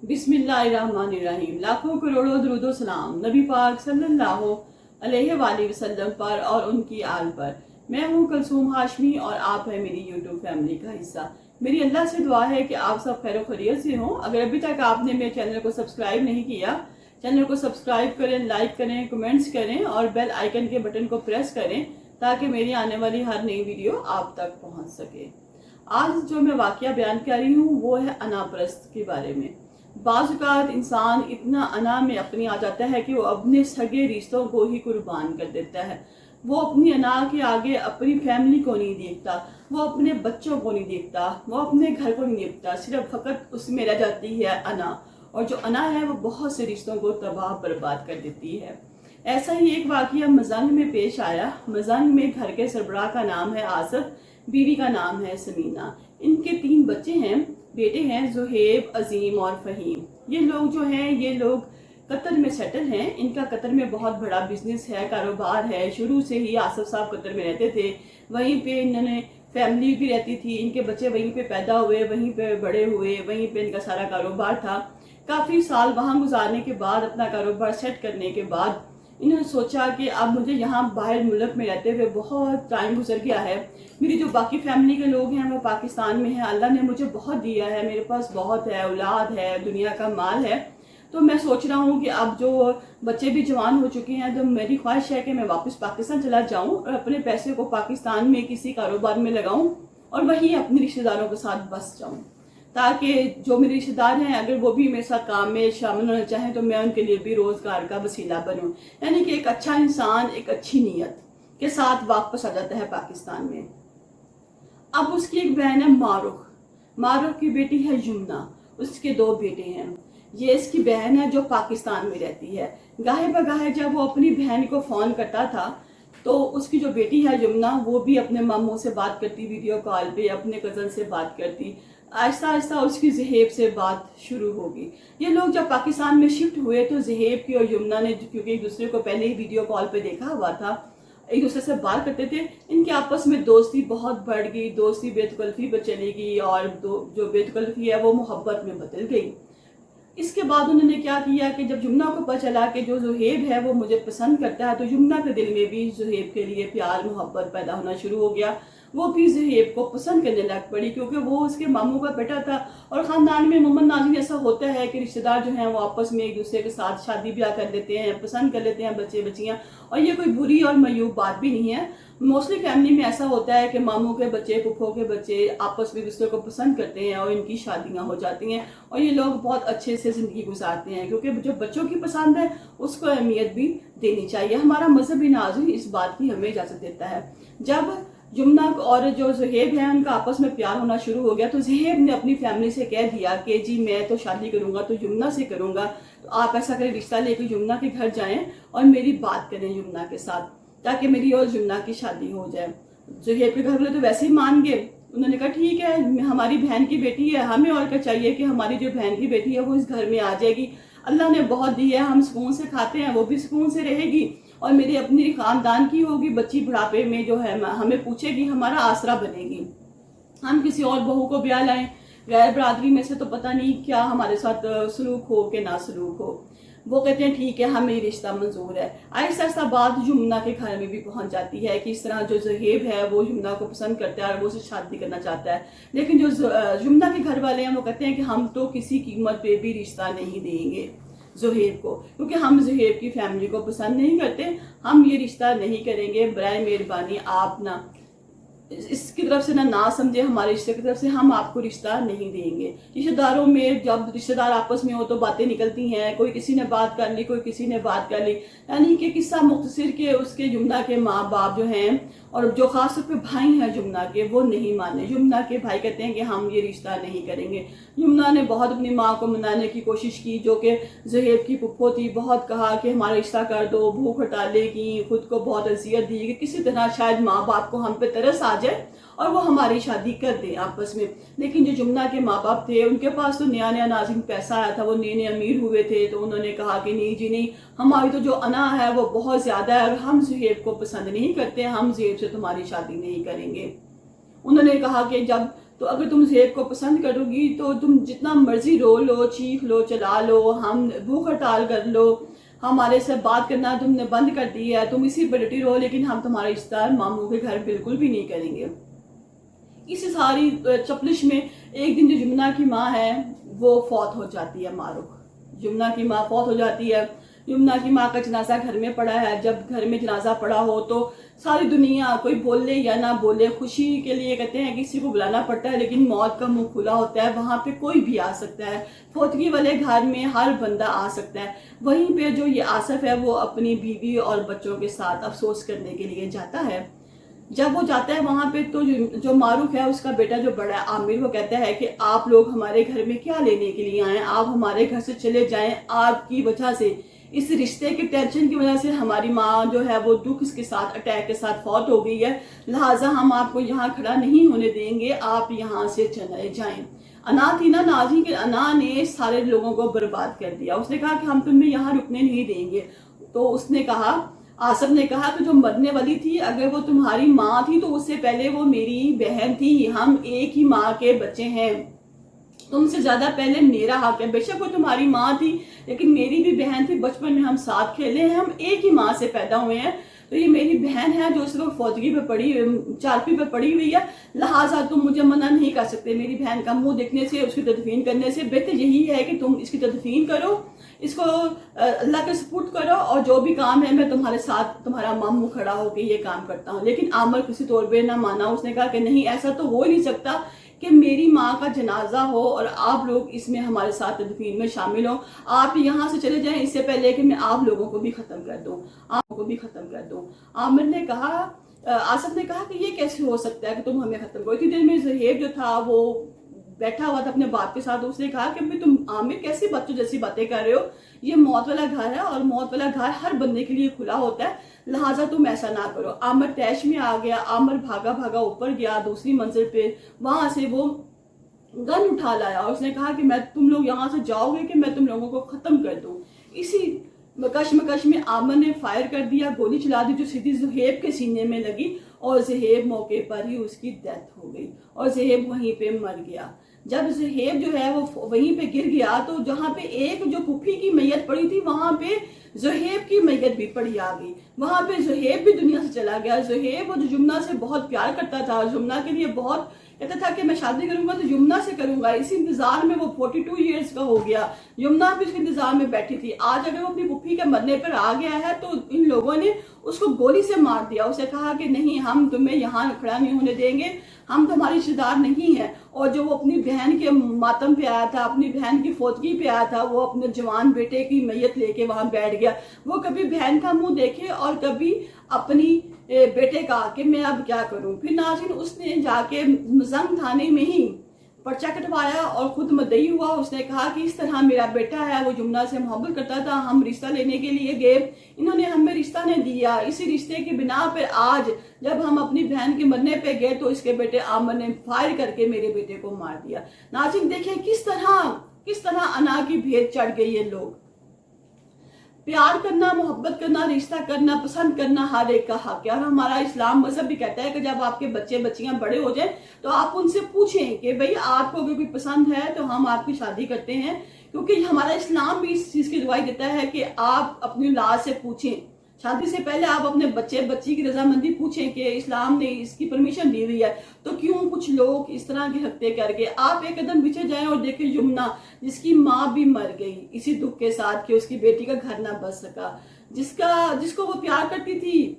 बिस्मिल्लाहिर्रहमानिर्रहीम। लाखों करोड़ों दुरूद सलाम नबी पाक सल्लल्लाहु अलैहि वसल्लम पर और उनकी आल पर। मैं हूँ कुलसूम हाशमी और आप है मेरी यूट्यूब फैमिली का हिस्सा। मेरी अल्लाह से दुआ है कि आप सब खैर खैरियत से हों। अगर अभी तक आपने मेरे चैनल को सब्सक्राइब नहीं किया, चैनल को सब्सक्राइब करें, लाइक करें, कमेंट्स करें और बेल आइकन के बटन को प्रेस करें ताकि मेरी आने वाली हर नई वीडियो आप तक पहुँच सके। आज जो मैं वाकया बयान कर रही हूँ वो है अनापरस्त के बारे में। बाज़ औक़ात इंसान इतना अना में अपनी आ जाता है कि वो अपने सगे रिश्तों को ही कुर्बान कर देता है। वो अपनी अना के आगे अपनी फैमिली को नहीं देखता, वो अपने बच्चों को नहीं देखता, वो अपने घर को नहीं देखता, सिर्फ फ़कत उसमें रह जाती है अना। और जो अना है वो बहुत से रिश्तों को तबाह बर्बाद कर देती है। ऐसा ही एक वाक़या मजंग में पेश आया। मजंग में घर के सरबराह का नाम है आसफ, बीवी का नाम है समीना। इनके 3 बच्चे हैं, बेटे हैं ज़ुहैब, अजीम और फ़हीम। ये लोग जो हैं ये लोग कतर में सेटल हैं। इनका कतर में बहुत बड़ा बिजनेस है, कारोबार है। शुरू से ही आसफ साहब कतर में रहते थे, वहीं पे इन्होंने फैमिली भी रहती थी, इनके बच्चे वहीं पे पैदा हुए, वहीं पे बड़े हुए, वहीं पे इनका सारा कारोबार था। काफ़ी साल वहाँ गुजारने के बाद, अपना कारोबार सेट करने के बाद इन्होंने सोचा कि अब मुझे यहाँ बाहर मुल्क में रहते हुए बहुत टाइम गुजर गया है। मेरी जो बाकी फैमिली के लोग हैं वो पाकिस्तान में हैं। अल्लाह ने मुझे बहुत दिया है, मेरे पास बहुत है, औलाद है, दुनिया का माल है। तो मैं सोच रहा हूँ कि अब जो बच्चे भी जवान हो चुके हैं तो मेरी ख्वाहिश है कि मैं वापस पाकिस्तान चला जाऊँ और अपने पैसे को पाकिस्तान में किसी कारोबार में लगाऊँ और वहीं अपने रिश्तेदारों के साथ बस जाऊँ, ताकि जो मेरे रिश्तेदार हैं अगर वो भी मेरे साथ काम में शामिल होना चाहें तो मैं उनके लिए भी रोज़गार का वसीला बनूं। यानी कि एक अच्छा इंसान एक अच्छी नीयत के साथ वापस आ जाता है पाकिस्तान में। अब उसकी एक बहन है मारूख, मारूख की बेटी है यमुना, उसके 2 बेटे हैं। ये इसकी बहन है जो पाकिस्तान में रहती है। गाहे बगाहे जब वो अपनी बहन को फ़ोन करता था तो उसकी जो बेटी है यमुना वो भी अपने मामू से बात करती, वीडियो कॉल पे अपने कज़न से बात करती। आहिस्ता आहिस्ता उसकी ज़ुहैब से बात शुरू होगी। ये लोग जब पाकिस्तान में शिफ्ट हुए तो ज़ुहैब की और यमुना ने, क्योंकि एक दूसरे को पहले ही वीडियो कॉल पे देखा हुआ था, एक दूसरे से बात करते थे, इनके आपस में दोस्ती बहुत बढ़ गई। दोस्ती बेतकल्फ़ी पर चली गई और जो बेतकल्फ़ी है वो मोहब्बत में बदल गई। इसके बाद उन्होंने क्या किया कि जब यमुना को पता चला कि जो ज़ुहैब है वो मुझे पसंद करता है तो यमुना के दिल में भी ज़ुहैब के लिए प्यार मोहब्बत पैदा होना शुरू हो गया। वो भी ज़ुहैब को पसंद करने लग पड़ी क्योंकि वो उसके मामू का बेटा था। और ख़ानदान में मोहम्मद नाज़रीन ऐसा होता है कि रिश्तेदार जो हैं वो आपस में एक दूसरे के साथ शादी ब्याह कर लेते हैं, पसंद कर लेते हैं बच्चे बच्चियाँ। और ये कोई बुरी और मयूब बात भी नहीं है। मोस्टली फैमिली में ऐसा होता है कि मामू के बच्चे, फूफो के बच्चे आपस में एक दूसरे को पसंद करते हैं और इनकी शादियाँ हो जाती हैं और ये लोग बहुत अच्छे से ज़िंदगी गुजारते हैं, क्योंकि जो बच्चों की पसंद है उसको अहमियत भी देनी चाहिए। हमारा मजहब भी नाज़रीन इस बात की हमें इजाज़त देता है। जब यमुना और जो ज़ुहैब है उनका आपस में प्यार होना शुरू हो गया तो ज़ुहैब ने अपनी फैमिली से कह दिया कि जी मैं तो शादी करूँगा तो यमुना से करूँगा, तो आप ऐसा करें रिश्ता लेकर यमुना के घर जाएं और मेरी बात करें यमुना के साथ ताकि मेरी और यमुना की शादी हो जाए। ज़ुहैब के घर वाले तो वैसे ही मान गए। उन्होंने कहा ठीक है, हमारी बहन की बेटी है, हमें और क्या चाहिए कि हमारी जो बहन की बेटी है वो इस घर में आ जाएगी। अल्लाह ने बहुत दी है, हम सुकून से खाते हैं, वो भी सुकून से रहेगी और मेरी अपनी ख़ानदान की होगी। बच्ची बुढ़ापे में जो है हमें पूछेगी, हमारा आसरा बनेगी। हम किसी और बहू को ब्याह लाएं गैर बरादरी में से तो पता नहीं क्या हमारे साथ सलूक हो कि ना सलूक हो। वो कहते हैं ठीक है, हमें रिश्ता मंजूर है। आहिस्ता आहिस्ता बात यमुना के घर में भी पहुंच जाती है कि इस तरह जो ज़ुहैब है वो यमुना को पसंद करता है और वो उससे शादी करना चाहता है। लेकिन जो यमुना के घर वाले हैं वो कहते हैं कि हम तो किसी कीमत पे भी रिश्ता नहीं देंगे ज़ुहैब को, क्योंकि हम ज़ुहैब की फैमिली को पसंद नहीं करते, हम ये रिश्ता नहीं करेंगे। बराए मेहरबानी आप ना इसकी तरफ से ना समझे, हमारे रिश्ते की तरफ से हम आपको रिश्ता नहीं देंगे। रिश्तेदारों में जब रिश्तेदार आपस में हो तो बातें निकलती हैं, कोई किसी ने बात कर ली, कोई किसी ने बात कर ली। यानी कि किस्सा मुख्तसर के उसके यमुना के माँ बाप जो हैं और जो खास तौर पे भाई हैं यमुना के वो नहीं माने। यमुना के भाई कहते हैं कि हम ये रिश्ता नहीं करेंगे। यमुना ने बहुत अपनी माँ को मनाने की कोशिश की जो कि ज़ुहैब की फुफ्फो थी, बहुत कहा कि हमारा रिश्ता कर दो, भूख हड़तालें की, खुद को बहुत अजियत दी कि किसी तरह शायद माँ बाप को हम पे तरस आ जाए और वो हमारी शादी कर दें आपस में। लेकिन जो यमुना के माँ बाप थे उनके पास तो नया नया नाज़रीन पैसा आया था, वो नए नए अमीर हुए थे, तो उन्होंने कहा कि नहीं जी नहीं, हमारी तो जो अना है वो बहुत ज़्यादा है और हम ज़ुहैब को पसंद नहीं करते, हम ज़ुहैब से तुम्हारी शादी नहीं करेंगे। उन्होंने कहा कि जब تو اگر تم زہیب کو پسند کروگی تو تم جتنا مرضی رو لو، چیخ لو، چلا لو، ہم بھوک ہڑتال کر لو، ہمارے سے بات کرنا تم نے بند کر دی ہے، تم اسی پہ ڈٹی رہو، لیکن ہم تمہارا رشتہ ماموں کے گھر بالکل بھی نہیں کریں گے۔ اسی ساری چپلش میں ایک دن جو جمنہ کی ماں ہے وہ فوت ہو جاتی ہے، معروف جمنہ کی ماں فوت ہو جاتی ہے۔ جمنہ کی ماں کا جنازہ گھر میں پڑا ہے۔ جب گھر میں جنازہ پڑا ہو تو ساری دنیا کوئی بولے یا نہ بولے، خوشی کے لیے کہتے ہیں کسی کو بلانا پڑتا ہے، لیکن موت کا منہ کھلا ہوتا ہے، وہاں پہ کوئی بھی آ سکتا ہے۔ فوتگی والے گھر میں ہر بندہ آ سکتا ہے۔ وہیں پہ جو یہ آصف ہے وہ اپنی بیوی اور بچوں کے ساتھ افسوس کرنے کے لیے جاتا ہے۔ جب وہ جاتا ہے وہاں پہ تو جو معروف ہے اس کا بیٹا جو بڑا ہے عامر، وہ کہتا ہے کہ آپ لوگ ہمارے گھر میں کیا لینے کے لیے آئے ہیں، آپ ہمارے گھر سے چلے جائیں، آپ کی وجہ سے، اس رشتے کے ٹینشن کی وجہ سے ہماری ماں جو ہے وہ دکھ اس کے ساتھ، اٹیک کے ساتھ فوت ہو گئی ہے، لہٰذا ہم آپ کو یہاں کھڑا نہیں ہونے دیں گے، آپ یہاں سے چلے جائیں۔ انا تھی نا نازی کہ انا نے سارے لوگوں کو برباد کر دیا۔ اس نے کہا کہ ہم تمہیں یہاں رکنے نہیں دیں گے۔ تو اس نے کہا، آصف نے کہا کہ جو مرنے والی تھی اگر وہ تمہاری ماں تھی تو اس سے پہلے وہ میری بہن تھی، ہم ایک ہی ماں کے بچے ہیں، تم سے زیادہ پہلے میرا حق ہے۔ بے شک وہ تمہاری ماں تھی لیکن میری بھی بہن تھی، بچپن میں ہم ساتھ کھیلے ہیں، ہم ایک ہی ماں سے پیدا ہوئے ہیں، تو یہ میری بہن ہے جو اس وقت فوتگی پہ پڑی، چارپی پہ پڑی ہوئی ہے، لہٰذا تم مجھے منع نہیں کر سکتے میری بہن کا منہ دیکھنے سے، اس کی تدفین کرنے سے۔ بہتر یہی ہے کہ تم اس کی تدفین کرو، اس کو اللہ کے سپرد کرو، اور جو بھی کام ہے میں تمہارے ساتھ تمہارا ماموں کھڑا ہو کے یہ کام کرتا ہوں۔ لیکن عامر کسی طور پہ نہ مانا، اس نے کہا کہ نہیں، ایسا تو ہو ہی نہیں سکتا کہ میری ماں کا جنازہ ہو اور آپ لوگ اس میں ہمارے ساتھ تدفین میں شامل ہوں، آپ یہاں سے چلے جائیں اس سے پہلے کہ میں آپ لوگوں کو بھی ختم کر دوں، آپ لوگوں کو بھی ختم کر دوں۔ عامر نے کہا، آصف نے کہا کہ یہ کیسے ہو سکتا ہے کہ تم ہمیں ختم کرو۔ اتنی دیر میں زہیب جو تھا وہ بیٹھا ہوا تھا اپنے باپ کے ساتھ، اس نے کہا کہ بھئی تم عامر کیسی بچوں جیسی باتیں کر رہے ہو، یہ موت والا گھر ہے اور موت والا گھر ہر بندے کے لیے کھلا ہوتا ہے، لہٰذا تم ایسا نہ کرو۔ عامر تیش میں آ گیا، عامر بھاگا بھاگا اوپر گیا دوسری منزل پہ، وہاں سے وہ گن اٹھا لایا اور اس نے کہا کہ میں تم لوگ یہاں سے جاؤ گے کہ میں تم لوگوں کو ختم کر دوں۔ اسی مکش میں عامر نے فائر کر دیا، گولی چلا دی جو سیدھی زہیب کے سینے میں لگی اور زہیب موقع پر ہی اس کی ڈیتھ ہو گئی اور زہیب وہیں پہ مر گیا۔ جب زہیب جو ہے وہ وہیں پہ گر گیا تو جہاں پہ ایک جو پھوپھی کی میت پڑی تھی وہاں پہ زہیب کی میت بھی پڑی آ گئی، وہاں پہ زہیب بھی دنیا سے چلا گیا۔ زہیب وہ جو جمنہ سے بہت پیار کرتا تھا، جمنہ کے لیے بہت کہتا تھا کہ میں شادی کروں گا تو یمنہ سے کروں گا، اسی انتظار میں وہ 42 ایئرز کا ہو گیا، یمنہ بھی اس کے انتظار میں بیٹھی تھی۔ آج اگر وہ اپنی پھوپھی کے مرنے پر آ گیا ہے تو ان لوگوں نے اس کو گولی سے مار دیا، اسے کہا کہ نہیں، ہم تمہیں یہاں کھڑا نہیں ہونے دیں گے، ہم تمہاری رشتہ دار نہیں ہیں۔ اور جو وہ اپنی بہن کے ماتم پہ آیا تھا، اپنی بہن کی فوتگی پہ آیا تھا، وہ اپنے جوان بیٹے کی میت لے کے وہاں بیٹھ گیا، وہ کبھی بہن کا منہ دیکھے اور کبھی اپنی بیٹے کا کہ میں اب کیا کروں۔ پھر ناظرین اس نے جا کے زنگ تھانے میں ہی پرچہ کٹوایا اور خود مدعی ہوا۔ اس نے کہا کہ اس طرح میرا بیٹا ہے، وہ جمنہ سے محبت کرتا تھا، ہم رشتہ لینے کے لیے گئے، انہوں نے ہمیں رشتہ نہیں دیا، اسی رشتے کی بنا پر آج جب ہم اپنی بہن کے مرنے پہ گئے تو اس کے بیٹے عامر نے فائر کر کے میرے بیٹے کو مار دیا۔ ناظرین دیکھیں کس طرح انا کی بھیت چڑھ گئی ہے۔ لوگ پیار کرنا، محبت کرنا، رشتہ کرنا، پسند کرنا ہر ایک کا حق ہے، اور ہمارا اسلام مذہب بھی کہتا ہے کہ جب آپ کے بچے بچیاں بڑے ہو جائیں تو آپ ان سے پوچھیں کہ بھئی آپ کو اگر کوئی پسند ہے تو ہم آپ کی شادی کرتے ہیں، کیونکہ ہمارا اسلام بھی اس چیز کی دعائی دیتا ہے کہ آپ اپنی اولاد سے پوچھیں، شادی سے پہلے آپ اپنے بچے بچی کی رضامندی پوچھیں کہ اسلام نے اس کی پرمیشن دی ہوئی ہے، تو کیوں کچھ لوگ اس طرح کی حرکتیں کر کے آپ ایک قدم پیچھے جائیں اور دیکھیں یمنہ جس کی ماں بھی مر گئی اسی دکھ کے ساتھ کہ اس کی بیٹی کا گھر نہ بچ سکا، جس کو وہ پیار کرتی تھی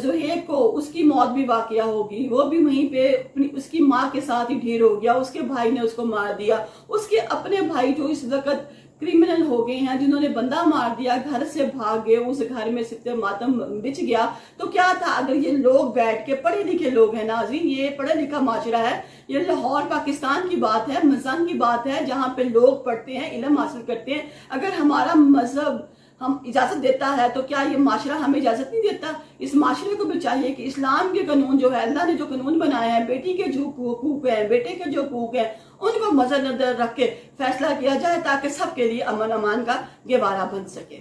زہیب کو، اس کی موت بھی واقعہ ہوگی، وہ بھی وہیں پہ اس کی ماں کے ساتھ ہی ڈھیر ہو گیا، اس کے بھائی نے اس کو مار دیا، اس کے اپنے بھائی جو اس وقت کرمنل ہو گئے ہیں، جنہوں نے بندہ مار دیا، گھر سے بھاگ گئے، اس گھر میں ستر ماتم بچ گیا۔ تو کیا تھا اگر یہ لوگ بیٹھ کے، پڑھے لکھے لوگ ہیں ناظرین، یہ پڑھا لکھا معاشرہ ہے، یہ لاہور پاکستان کی بات ہے، مزن کی بات ہے، جہاں پہ لوگ پڑھتے ہیں، علم حاصل کرتے ہیں، اگر ہمارا مذہب ہم اجازت دیتا ہے تو کیا یہ معاشرہ ہمیں اجازت نہیں دیتا؟ اس معاشرے کو بھی چاہیے کہ اسلام کے قانون جو ہے، اللہ نے جو قانون بنایا ہے، بیٹی کے جو حقوق ہیں، بیٹے کے جو حقوق ہیں، ان کو مد نظر رکھ کے فیصلہ کیا جائے تاکہ سب کے لیے امن امان کا گہوارہ بن سکے۔